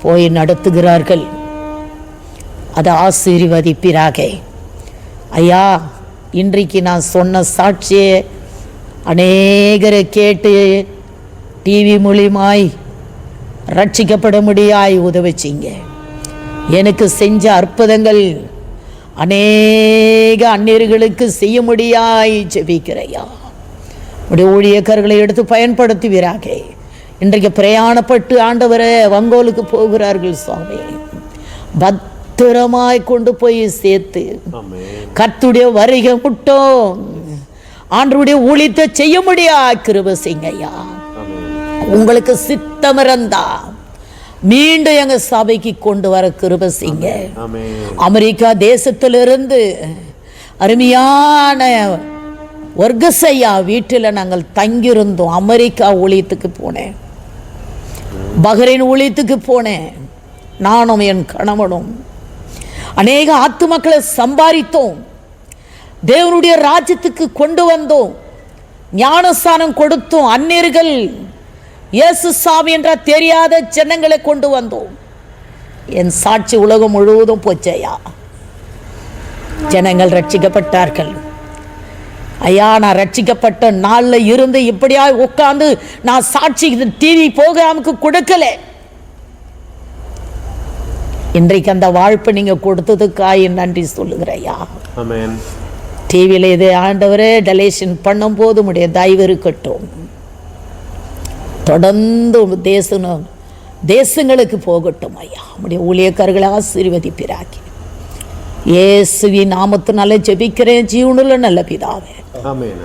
போய் நடத்துகிறார்கள். அதை ஆசீர்வதிப்பீராக. ஐயா, இன்றைக்கு நான் சொன்ன சாட்சியை அநேகரை கேட்டு டிவி மூலியமாய் ரட்சிக்கப்பட முடியாய் உதவிச்சிங்க. எனக்கு செஞ்ச அற்புதங்கள் அநேக அந்நியர்களுக்கு செய்ய முடியாய் ஜெபிக்கிறையா. உடைய ஊழியக்காரர்களை எடுத்து பயன்படுத்துவீராக. இன்றைக்கு பிரயாணப்பட்டு ஆண்டவரை வங்கோலுக்கு போகிறார்கள் சுவாமி. பத்திரமாய் கொண்டு போய் சேர்த்து கர்த்தருடைய வருகை முட்டும் ஆண்டவருடைய ஊழியத்தை செய்ய முடியா கிருபை செய்யுங்கய்யா. உங்களுக்கு சித்தம் இருந்தா மீண்டும் எங்க சபைக்கு கொண்டு வர கிருபை செய்யுங்க. அமெரிக்கா தேசத்திலிருந்து அருமையான வர்க்கசையா வீட்டில் நாங்கள் தங்கியிருந்தோம். அமெரிக்கா ஊழியத்துக்கு போனேன், பஹ்ரைன் ஊழியத்துக்கு போனேன். நானும் என் கணவனும் அநேக ஆத்துமக்களை சம்பாதித்தோம். தேவனுடைய ராஜ்யத்துக்கு கொண்டு வந்தோம். ஞானஸ்தானம் கொடுத்தோம். அந்நியர்கள் இயேசு சாமி என்ற தெரியாத ஜனங்களை கொண்டு வந்தோம். என் சாட்சி உலகம் முழுவதும் போச்சையா. ஜனங்கள் ரட்சிக்கப்பட்டார்கள். ஐயா, நான் ரட்சிக்கப்பட்ட நாளில் இருந்து இப்படியா உட்கார்ந்து நான் சாட்சி டிவி ப்ரோக்ராமுக்கு கொடுக்கல. இன்றைக்கு அந்த வாழ்ப்பை நீங்க கொடுத்ததுக்காய் நன்றி சொல்லுகிறையா. டிவியில் இது ஆண்டவரே டெலேஷன் பண்ணும்போது உடைய தயவு இருக்கட்டும். தொடர்ந்து தேசங்களுக்கு போகட்டும் ஐயா. உடைய ஊழியக்காரர்களை ஆசீர்வதிப்பீராக. இயேசுவின் நாமத்தினாலே ஜெபிக்கிறேன் ஜீவனுள்ள நல்ல பிதாவே. ஆமென்.